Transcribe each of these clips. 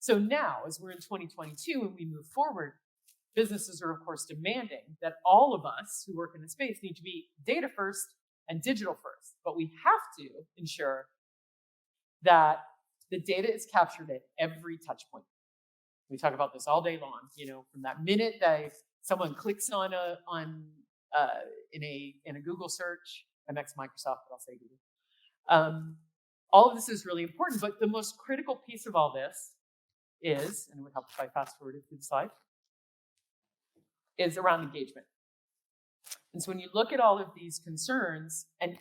So now, as we're in 2022 and we move forward, businesses are, of course, demanding that all of us who work in the space need to be data first and digital first. But we have to ensure that the data is captured at every touch point. We talk about this all day long, from that minute that someone clicks in a Google search. I'm ex-Microsoft, but I'll say Google. All of this is really important, but the most critical piece of all this is, and it would help if I fast forwarded through the slide, is around engagement. And so when you look at all of these concerns, and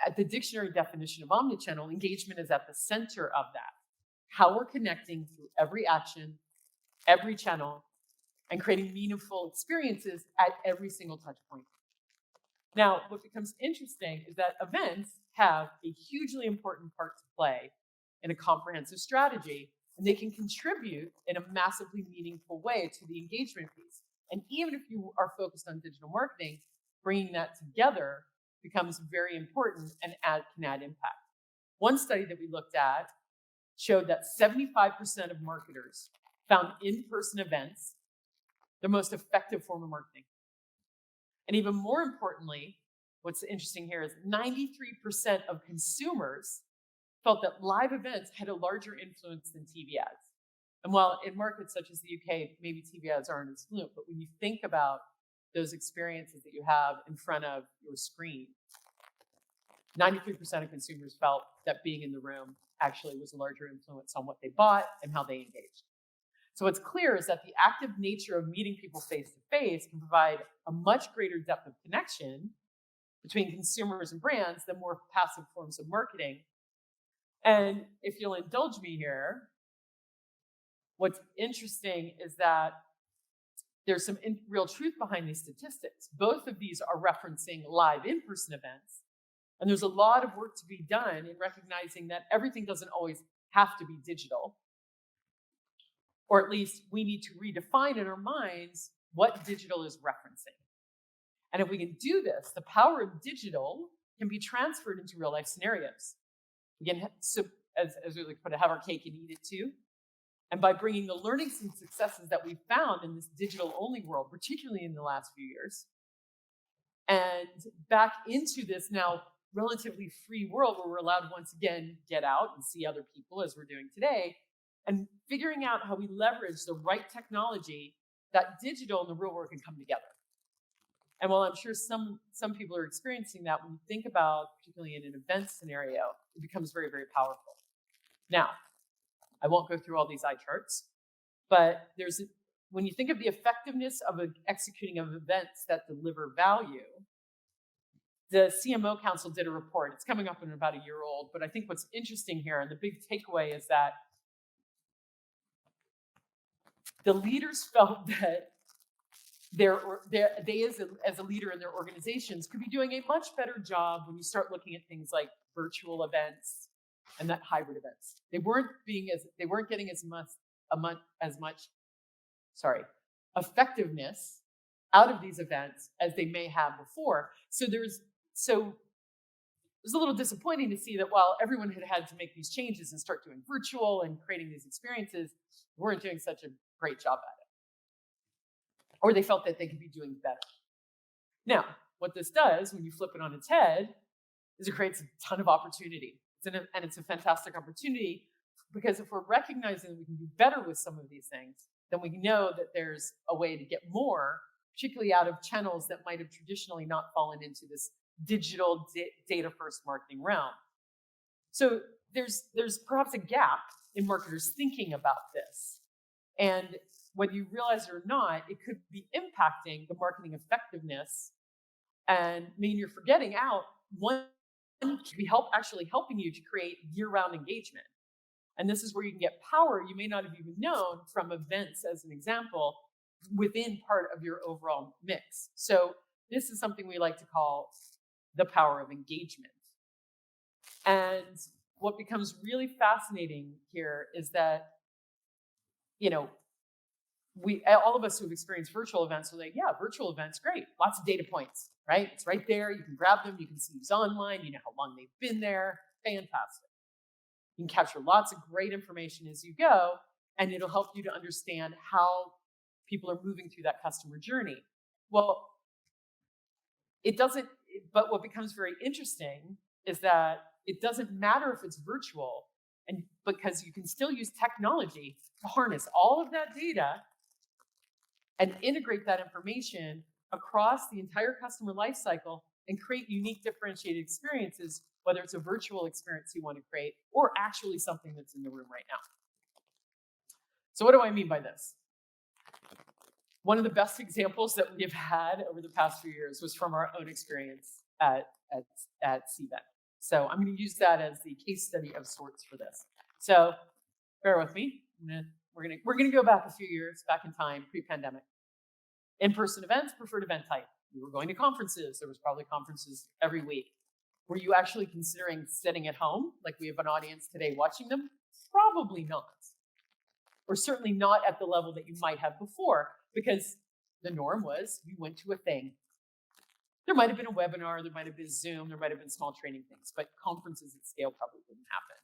at the dictionary definition of omnichannel, engagement is at the center of that. How we're connecting through every action, every channel, and creating meaningful experiences at every single touch point. Now, what becomes interesting is that events have a hugely important part to play in a comprehensive strategy, and they can contribute in a massively meaningful way to the engagement piece. And even if you are focused on digital marketing, bringing that together becomes very important and can add impact. One study that we looked at showed that 75% of marketers found in-person events the most effective form of marketing. And even more importantly, what's interesting here is 93% of consumers felt that live events had a larger influence than TV ads. And while in markets such as the UK, maybe TV ads aren't as fluent, but when you think about those experiences that you have in front of your screen, 93% of consumers felt that being in the room actually was a larger influence on what they bought and how they engaged. So what's clear is that the active nature of meeting people face to face can provide a much greater depth of connection between consumers and brands than more passive forms of marketing. And if you'll indulge me here, what's interesting is that there's some real truth behind these statistics. Both of these are referencing live in-person events. And there's a lot of work to be done in recognizing that everything doesn't always have to be digital. Or at least we need to redefine in our minds what digital is referencing. And if we can do this, the power of digital can be transferred into real life scenarios. Again, so as we like to put it, have our cake and eat it too. And by bringing the learnings and successes that we've found in this digital-only world, particularly in the last few years, and back into this now relatively free world where we're allowed to once again get out and see other people as we're doing today, and figuring out how we leverage the right technology, that digital and the real world can come together. And while I'm sure some people are experiencing that, when you think about, particularly in an event scenario, it becomes very, very powerful. Now, I won't go through all these eye charts, but when you think of the effectiveness of executing of events that deliver value, the CMO Council did a report. It's coming up in about a year old, but I think what's interesting here, and the big takeaway, is that the leaders felt that they as a leader in their organizations could be doing a much better job when you start looking at things like virtual events and that hybrid events. They weren't getting as much effectiveness out of these events as they may have before. So it was a little disappointing to see that while everyone had to make these changes and start doing virtual and creating these experiences, they weren't doing such a great job at it. Or they felt that they could be doing better. Now, what this does, when you flip it on its head, is it creates a ton of opportunity. And it's a fantastic opportunity, because if we're recognizing that we can do better with some of these things, then we know that there's a way to get more, particularly out of channels that might have traditionally not fallen into this digital data-first marketing realm. So there's perhaps a gap in marketers thinking about this. And whether you realize it or not, it could be impacting the marketing effectiveness and mean you're forgetting out one could be actually helping you to create year-round engagement. And this is where you can get power you may not have even known from events, as an example, within part of your overall mix. So this is something we like to call the power of engagement. And what becomes really fascinating here is that, all of us who've experienced virtual events are like, yeah, virtual events, great. Lots of data points, right? It's right there. You can grab them. You can see who's online. You know how long they've been there. Fantastic. You can capture lots of great information as you go. and it'll help you to understand how people are moving through that customer journey. Well, but what becomes very interesting is that it doesn't matter if it's virtual, and because you can still use technology to harness all of that data and integrate that information across the entire customer lifecycle and create unique differentiated experiences, whether it's a virtual experience you want to create or actually something that's in the room right now. So what do I mean by this? One of the best examples that we've had over the past few years was from our own experience at CVENT. So I'm going to use that as the case study of sorts for this. So bear with me. We're going to go back a few years, back in time, pre-pandemic. In-person events, preferred event type. We were going to conferences. There was probably conferences every week. Were you actually considering sitting at home, like we have an audience today watching them? Probably not. Or certainly not at the level that you might have before, because the norm was we went to a thing. There might have been a webinar, there might have been Zoom, there might have been small training things, but conferences at scale probably wouldn't happen.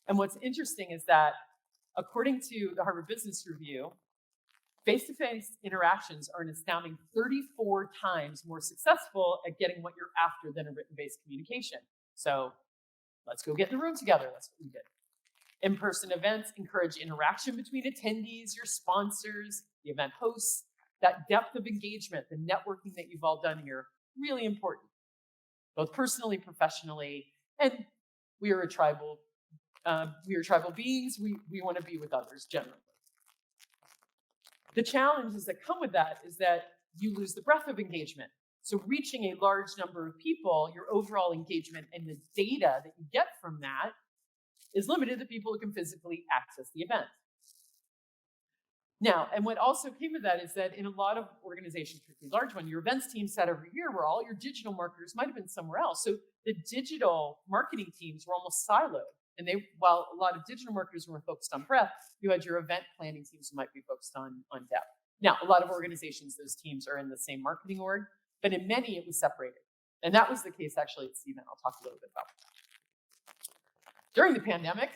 And what's interesting is that according to the Harvard Business Review, face-to-face interactions are an astounding 34 times more successful at getting what you're after than a written-based communication. So let's go get in the room together. That's what we did. In-person events encourage interaction between attendees, your sponsors, the event hosts. That depth of engagement, the networking that you've all done here, really important, both personally, professionally, and we are tribal beings. We want to be with others generally. The challenges that come with that is that you lose the breadth of engagement. So reaching a large number of people, your overall engagement and the data that you get from that is limited to people who can physically access the event. Now, and what also came with that is that in a lot of organizations, particularly large one, your events team sat over here where all your digital marketers might have been somewhere else. So the digital marketing teams were almost siloed. And while a lot of digital marketers were focused on breadth, you had your event planning teams who might be focused on depth. Now, a lot of organizations, those teams are in the same marketing org, but in many it was separated. And that was the case actually at CVENT. I'll talk a little bit about that. During the pandemic,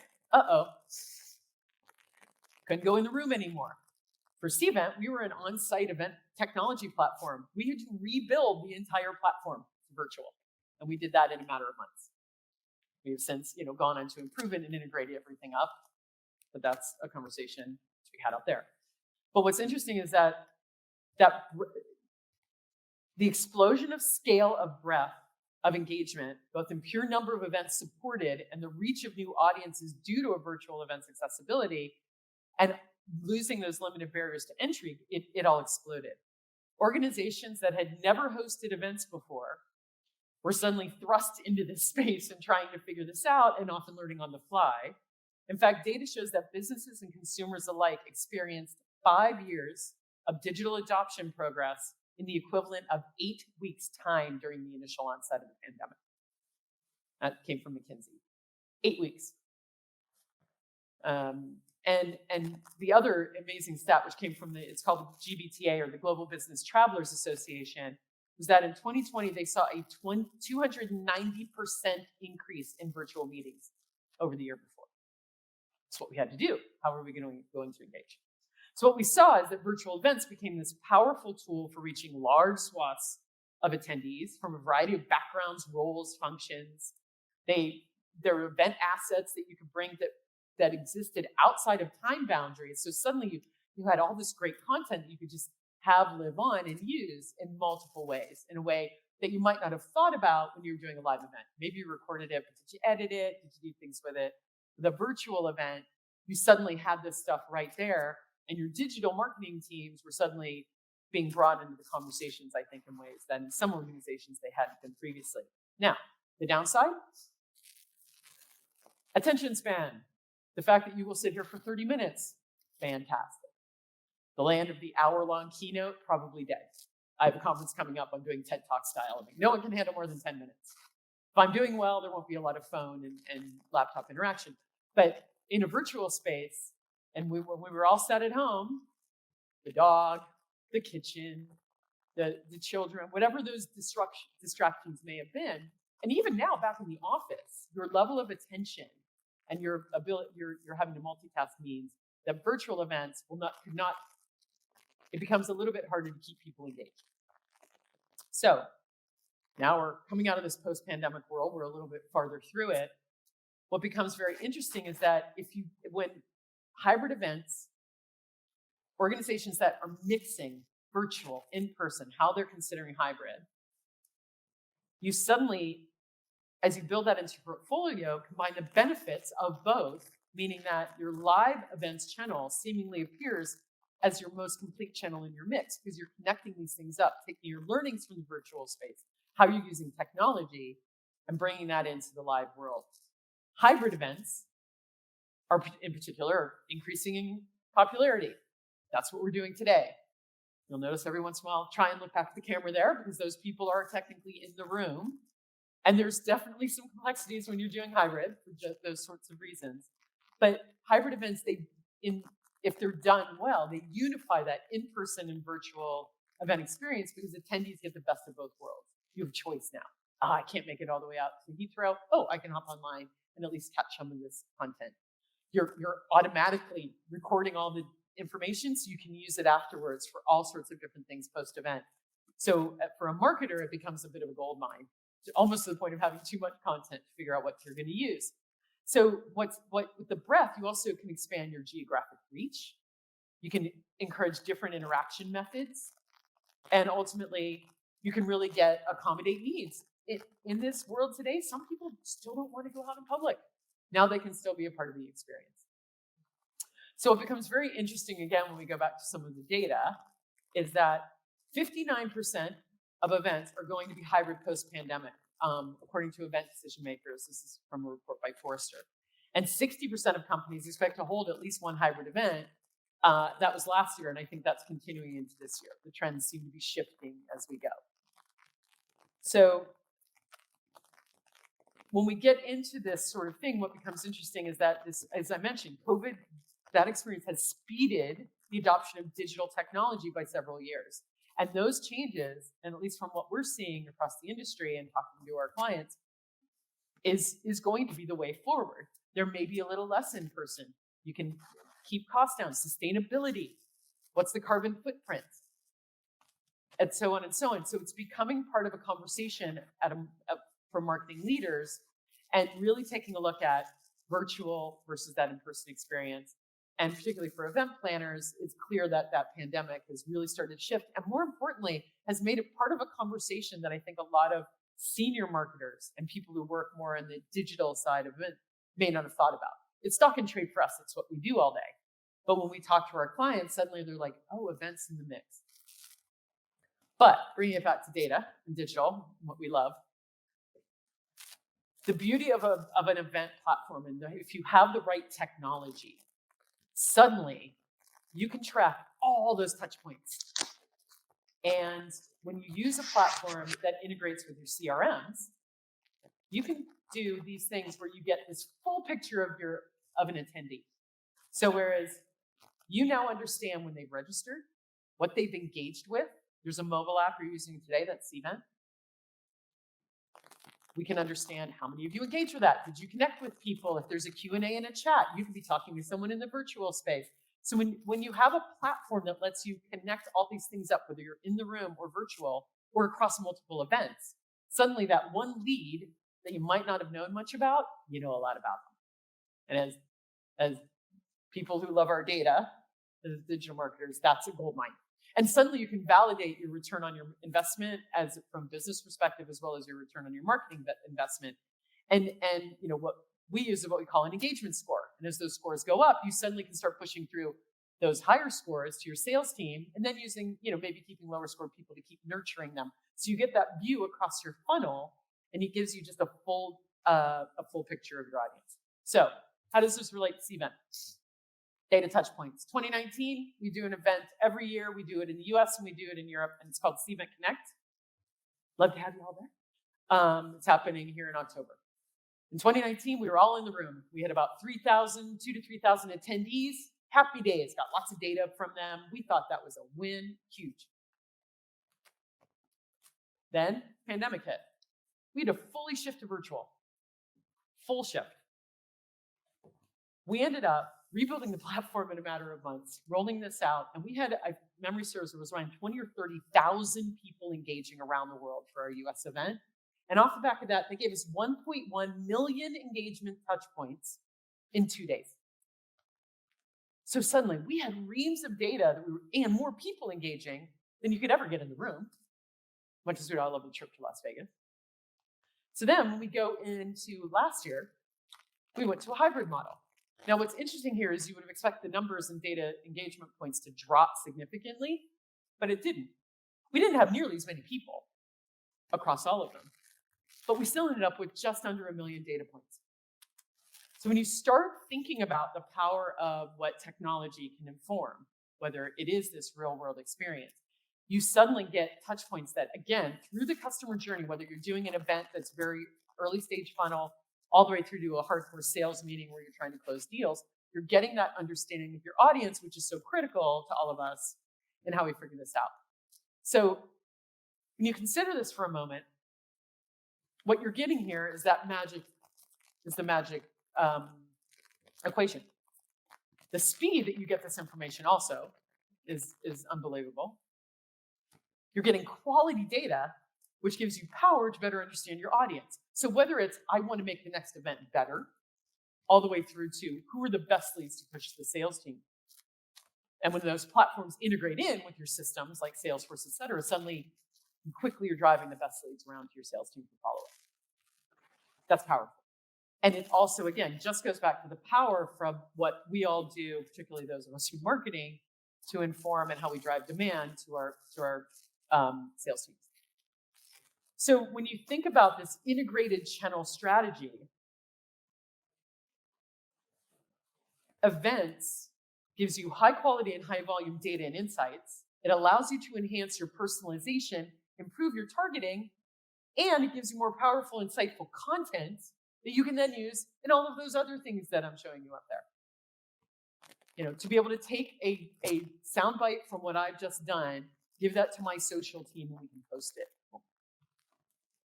couldn't go in the room anymore. For CVENT, we were an on-site event technology platform. We had to rebuild the entire platform to virtual, and we did that in a matter of months. We have since, gone on to improve it and integrate everything up, but that's a conversation to be had out there. But what's interesting is that the explosion of scale of breadth of engagement, both in pure number of events supported and the reach of new audiences due to a virtual event's accessibility, and losing those limited barriers to entry, it all exploded. Organizations that had never hosted events before were suddenly thrust into this space and trying to figure this out and often learning on the fly. In fact, data shows that businesses and consumers alike experienced 5 years of digital adoption progress in the equivalent of 8 weeks' time during the initial onset of the pandemic. That came from McKinsey. 8 weeks. And the other amazing stat, which came from it's called the GBTA, or the Global Business Travelers Association, was that in 2020, they saw a 290% increase in virtual meetings over the year before. That's what we had to do. How are we going to engage? So what we saw is that virtual events became this powerful tool for reaching large swaths of attendees from a variety of backgrounds, roles, functions. There were event assets that you could bring that existed outside of time boundaries. So suddenly you had all this great content that you could just have live on and use in multiple ways, in a way that you might not have thought about when you were doing a live event. Maybe you recorded it, but did you edit it? Did you do things with it? The virtual event, you suddenly had this stuff right there, and your digital marketing teams were suddenly being brought into the conversations, I think, in ways that in some organizations they hadn't been previously. Now, the downside? Attention span. The fact that you will sit here for 30 minutes, fantastic. The land of the hour-long keynote, probably dead. I have a conference coming up. I'm doing TED Talk style. No one can handle more than 10 minutes. If I'm doing well, there won't be a lot of phone and laptop interaction. But in a virtual space, and when we were all sat at home, the dog, the kitchen, the children, whatever those distractions may have been, and even now back in the office, your level of attention and your ability, you're having to multitask means that virtual events it becomes a little bit harder to keep people engaged. So now we're coming out of this post-pandemic world, we're a little bit farther through it. What becomes very interesting is that when hybrid events, organizations that are mixing virtual, in-person, how they're considering hybrid, you suddenly, as you build that into your portfolio, combine the benefits of both, meaning that your live events channel seemingly appears as your most complete channel in your mix because you're connecting these things up, taking your learnings from the virtual space, how you're using technology, and bringing that into the live world. Hybrid events are, in particular, increasing in popularity. That's what we're doing today. You'll notice every once in a while, try and look back at the camera there because those people are technically in the room. And there's definitely some complexities when you're doing hybrid for those sorts of reasons. But hybrid events, if they're done well, they unify that in-person and virtual event experience because attendees get the best of both worlds. You have choice now. I can't make it all the way out to Heathrow. Oh, I can hop online and at least catch some of this content. You're automatically recording all the information so you can use it afterwards for all sorts of different things post-event. So for a marketer, it becomes a bit of a gold mine, almost to the point of having too much content to figure out what you're going to use. So with the breadth, you also can expand your geographic reach. You can encourage different interaction methods. And ultimately, you can really accommodate needs. In this world today, some people still don't want to go out in public. Now they can still be a part of the experience. So it becomes very interesting, again, when we go back to some of the data, is that 59% of events are going to be hybrid post-pandemic, according to event decision makers. This is from a report by Forrester. And 60% of companies expect to hold at least one hybrid event. That was last year, and I think that's continuing into this year. The trends seem to be shifting as we go. So when we get into this sort of thing, what becomes interesting is that this, as I mentioned, COVID, that experience has speeded the adoption of digital technology by several years. And those changes, and at least from what we're seeing across the industry and talking to our clients, is going to be the way forward. There may be a little less in person. You can keep costs down. Sustainability. What's the carbon footprint? And so on and so on. So it's becoming part of a conversation for marketing leaders and really taking a look at virtual versus that in-person experience. And particularly for event planners, it's clear that that pandemic has really started to shift. And more importantly, has made it part of a conversation that I think a lot of senior marketers and people who work more on the digital side of it may not have thought about. It's stock and trade for us. It's what we do all day. But when we talk to our clients, suddenly they're like, oh, events in the mix. But bringing it back to data and digital, what we love, the beauty of an event platform, and if you have the right technology, suddenly you can track all those touch points. And when you use a platform that integrates with your CRMs, you can do these things where you get this full picture of an attendee. So whereas you now understand when they've registered, what they've engaged with, there's a mobile app you're using today, that's CVENT. We can understand how many of you engaged with that. Did you connect with people? If there's a Q&A in a chat, you could be talking to someone in the virtual space. So when you have a platform that lets you connect all these things up, whether you're in the room or virtual or across multiple events, suddenly that one lead that you might not have known much about, you know a lot about them. And as people who love our data, as digital marketers, that's a gold mine. And suddenly you can validate your return on your investment from a business perspective, as well as your return on your marketing investment. And you know what we use is what we call an engagement score. And as those scores go up, you suddenly can start pushing through those higher scores to your sales team, and then using, maybe keeping lower score people to keep nurturing them. So you get that view across your funnel, and it gives you just a full picture of your audience. So how does this relate to CVENT? Data touch points. 2019, we do an event every year. We do it in the US and we do it in Europe, and it's called CVENT Connect. Love to have you all there. It's happening here in October. In 2019, we were all in the room. We had about 2,000 to 3,000 attendees. Happy days, got lots of data from them. We thought that was a win, huge. Then, pandemic hit. We had to fully shift to virtual. Full shift. We ended up rebuilding the platform in a matter of months, rolling this out. And we had, memory serves, it was around 20 or 30,000 people engaging around the world for our US event. And off the back of that, they gave us 1.1 million engagement touch points in 2 days. So suddenly we had reams of data and more people engaging than you could ever get in the room, much as we'd all love the trip to Las Vegas. So then when we go into last year, we went to a hybrid model. Now, what's interesting here is you would have expected the numbers and data engagement points to drop significantly, but it didn't. We didn't have nearly as many people across all of them, but we still ended up with just under 1 million data points. So when you start thinking about the power of what technology can inform, whether it is this real-world experience, you suddenly get touch points that, again, through the customer journey, whether you're doing an event that's very early stage funnel, all the way through to a hardcore sales meeting where you're trying to close deals, you're getting that understanding of your audience, which is so critical to all of us and how we figure this out. So when you consider this for a moment, what you're getting here is that magic, the magic equation. The speed that you get this information also is unbelievable. You're getting quality data, which gives you power to better understand your audience. So whether it's, I want to make the next event better, all the way through to who are the best leads to push the sales team. And when those platforms integrate in with your systems like Salesforce, et cetera, suddenly quickly you're driving the best leads around to your sales team for follow-up. That's powerful. And it also, again, just goes back to the power from what we all do, particularly those of us who marketing, to inform and how we drive demand to our sales teams. So when you think about this integrated channel strategy, events gives you high quality and high volume data and insights. It allows you to enhance your personalization, improve your targeting, and it gives you more powerful, insightful content that you can then use in all of those other things that I'm showing you up there. You know, to be able to take a soundbite from what I've just done, give that to my social team, and we can post it.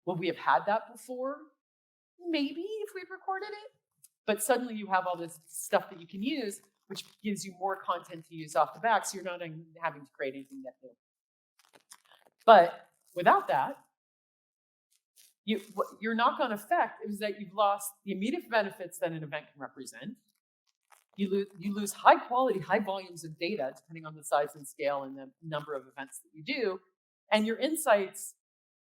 Would we have had that before? Maybe if we'd recorded it. But suddenly you have all this stuff that you can use, which gives you more content to use off the back, so you're not having to create anything that new. But without that, your knock-on effect is that you've lost the immediate benefits that an event can represent. You lose high quality, high volumes of data, depending on the size and scale and the number of events that you do. And your insights,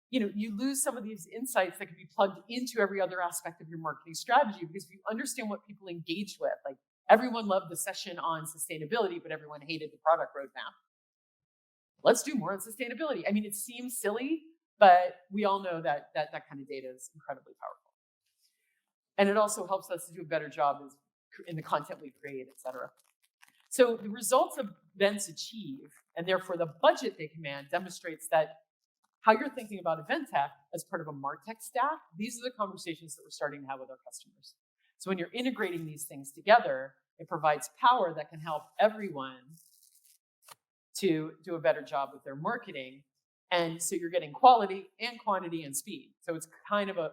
you lose some of these insights that can be plugged into every other aspect of your marketing strategy, because if you understand what people engage with, like everyone loved the session on sustainability, but everyone hated the product roadmap. Let's do more on sustainability. I mean, it seems silly, but we all know that kind of data is incredibly powerful. And it also helps us to do a better job in the content we create, et cetera. So the results events achieve, and therefore the budget they command, demonstrates that how you're thinking about event tech as part of a MarTech stack, these are the conversations that we're starting to have with our customers. So when you're integrating these things together, it provides power that can help everyone to do a better job with their marketing. And so you're getting quality and quantity and speed. So it's kind of a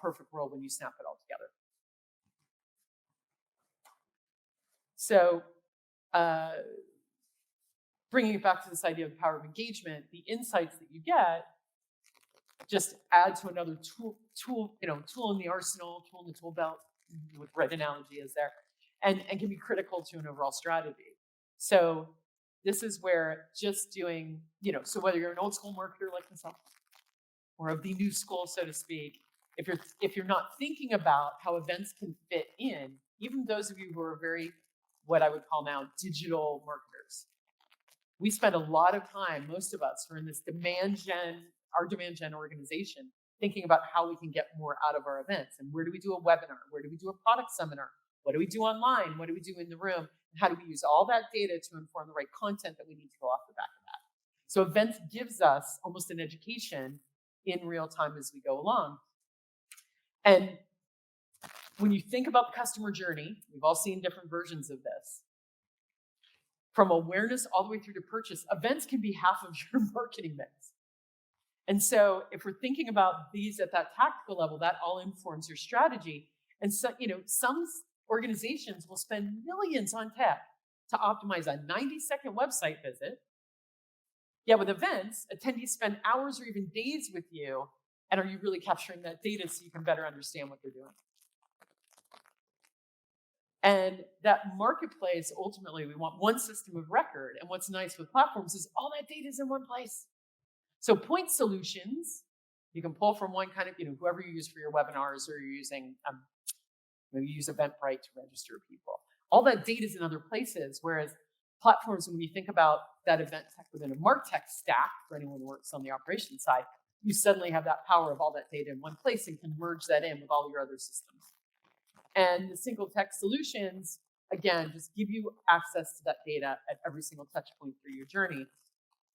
perfect world when you snap it all together. So bringing it back to this idea of the power of engagement, the insights that you get just add to another tool in the arsenal, tool in the tool belt, with red analogy is there, and can be critical to an overall strategy. So this is where just doing, so whether you're an old school marketer like myself, or of the new school, so to speak, if you're not thinking about how events can fit in, even those of you who are very, what I would call now, digital marketers, we spend a lot of time, most of us, who are in this our demand gen organization, thinking about how we can get more out of our events. And where do we do a webinar? Where do we do a product seminar? What do we do online? What do we do in the room? And how do we use all that data to inform the right content that we need to go off the back of that? So events gives us almost an education in real time as we go along. And when you think about the customer journey, we've all seen different versions of this. From awareness all the way through to purchase, events can be half of your marketing mix. And so if we're thinking about these at that tactical level, that all informs your strategy. And so, some organizations will spend millions on tech to optimize a 90-second website visit. Yet with events, attendees spend hours or even days with you. And are you really capturing that data so you can better understand what they're doing? And that marketplace, ultimately, we want one system of record. And what's nice with platforms is all that data is in one place. So point solutions, you can pull from one kind of, whoever you use for your webinars, or you're using, maybe you use Eventbrite to register people. All that data is in other places, whereas platforms, when you think about that event tech within a MarTech stack, for anyone who works on the operations side, you suddenly have that power of all that data in one place and can merge that in with all your other systems. And the single tech solutions, again, just give you access to that data at every single touch point through your journey.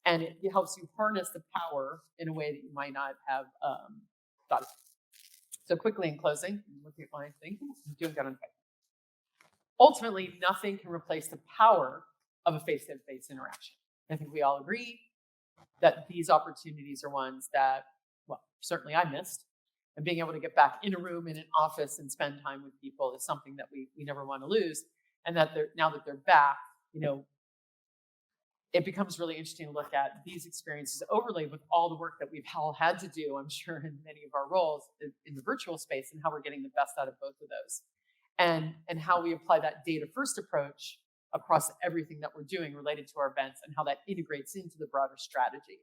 And it helps you harness the power in a way that you might not have thought of. So quickly in closing, I'm looking at my thing, I'm doing good on time. Ultimately, nothing can replace the power of a face-to-face interaction. I think we all agree that these opportunities are ones that, well, certainly I missed. And being able to get back in a room, in an office, and spend time with people is something that we never want to lose. And that now that they're back, it becomes really interesting to look at these experiences overlaid with all the work that we've all had to do, I'm sure, in many of our roles in the virtual space, and how we're getting the best out of both of those. And how we apply that data-first approach across everything that we're doing related to our events, and how that integrates into the broader strategy.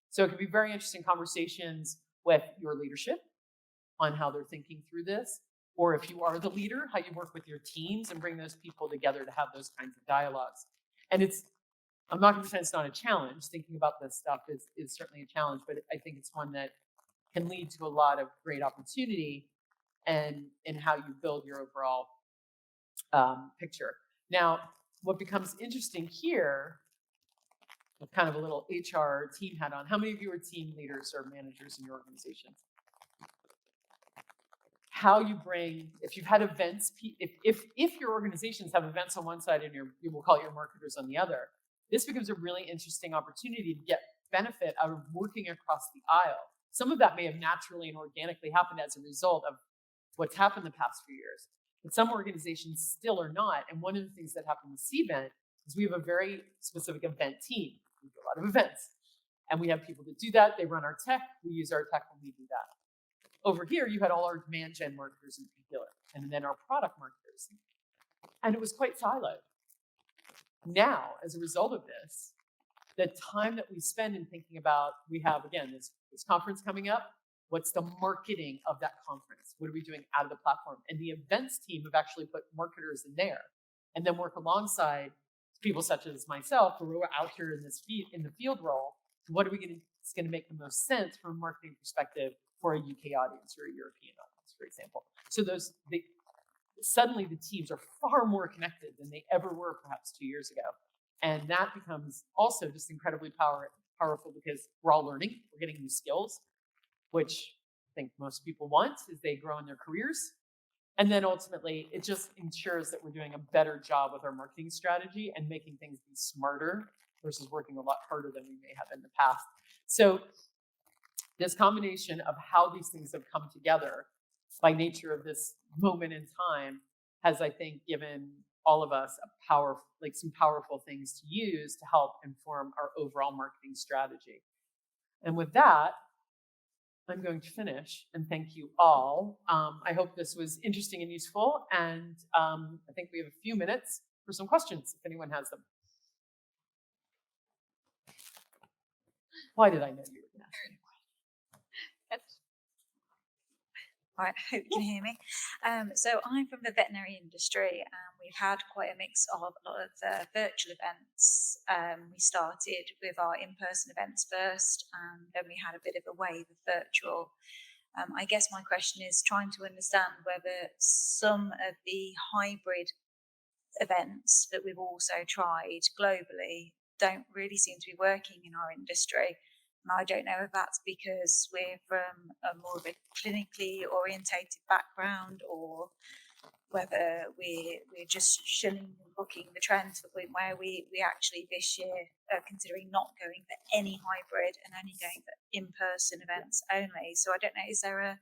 So it can be very interesting conversations with your leadership on how they're thinking through this, or if you are the leader, how you work with your teams and bring those people together to have those kinds of dialogues. And I'm not going to say it's not a challenge. Thinking about this stuff is certainly a challenge, but I think it's one that can lead to a lot of great opportunity and in how you build your overall picture. Now, what becomes interesting here, with kind of a little HR team hat on, how many of you are team leaders or managers in your organizations? How you bring, if you've had events, if your organizations have events on one side and you will call it your marketers on the other, this becomes a really interesting opportunity to get benefit out of working across the aisle. Some of that may have naturally and organically happened as a result of what's happened the past few years, but some organizations still are not. And one of the things that happened with CVENT is we have a very specific event team. We do a lot of events, and we have people that do that. They run our tech. We use our tech when we do that. Over here, you had all our demand gen marketers in particular, and then our product marketers. And it was quite siloed. Now, as a result of this, the time that we spend in thinking about, we have, again, this conference coming up. What's the marketing of that conference? What are we doing out of the platform? And the events team have actually put marketers in there, and then work alongside people such as myself, who are out here in the field role. What are we going to make the most sense from a marketing perspective for a UK audience or a European audience, for example? So suddenly the teams are far more connected than they ever were perhaps 2 years ago. And that becomes also just incredibly powerful because we're all learning, we're getting new skills, which I think most people want as they grow in their careers. And then ultimately, it just ensures that we're doing a better job with our marketing strategy and making things be smarter versus working a lot harder than we may have in the past. So this combination of how these things have come together by nature of this moment in time has, I think, given all of us some powerful things to use to help inform our overall marketing strategy. And with that, I'm going to finish and thank you all. I hope this was interesting and useful. And I think we have a few minutes for some questions if anyone has them. Why did I know you were going to ask me? Right, I hope you can hear me. So I'm from the veterinary industry, and we've had quite a mix of a lot of virtual events. We started with our in-person events first, and then we had a bit of a wave of virtual. I guess my question is trying to understand whether some of the hybrid events that we've also tried globally don't really seem to be working in our industry. And I don't know if that's because we're from a more of a clinically orientated background, or whether we're just shunning and booking the trend to the point where we actually this year are considering not going for any hybrid and only going for in-person events only. So I don't know, is there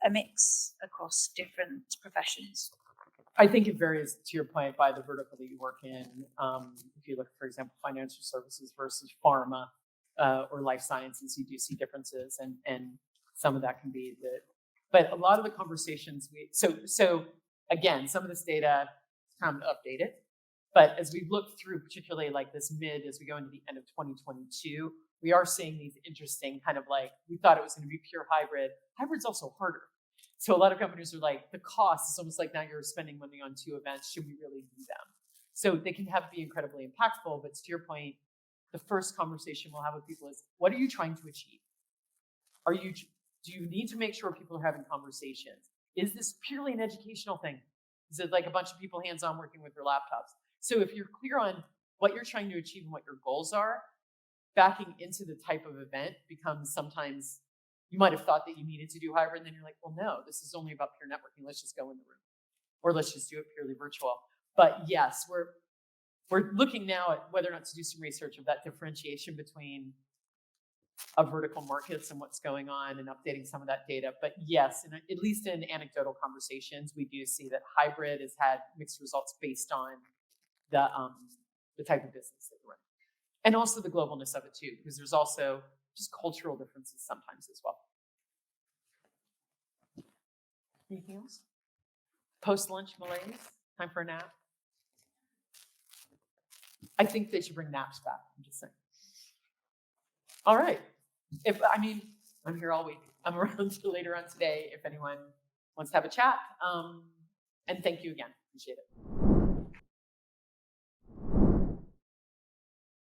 a mix across different professions? I think it varies, to your point, by the vertical that you work in. If you look, for example, financial services versus pharma or life sciences, you do see differences, and some of that can be but a lot of the conversations so again, some of this data is time to update it. But as we look through, particularly like this as we go into the end of 2022, we are seeing these interesting kind of like, we thought it was going to be pure hybrid. Hybrid's also harder. So a lot of companies are like, the cost is almost like now you're spending money on 2 events. Should we really do them? So they can be incredibly impactful. But to your point, the first conversation we'll have with people is, what are you trying to achieve? Do you need to make sure people are having conversations? Is this purely an educational thing? Is it like a bunch of people hands-on working with their laptops? So if you're clear on what you're trying to achieve and what your goals are, backing into the type of event becomes sometimes, you might have thought that you needed to do hybrid, and then you're like, well, no, this is only about pure networking. Let's just go in the room, or let's just do it purely virtual. But yes, we're looking now at whether or not to do some research of that differentiation between vertical markets and what's going on, and updating some of that data. But yes, at least in anecdotal conversations, we do see that hybrid has had mixed results based on the type of business that you're running, and also the globalness of it too, because there's also just cultural differences sometimes as well. Anything else? Post-lunch malaise? Time for a nap? I think they should bring naps back. I'm just saying. All right. I'm here all week. I'm around later on today if anyone wants to have a chat. And thank you again. Appreciate it.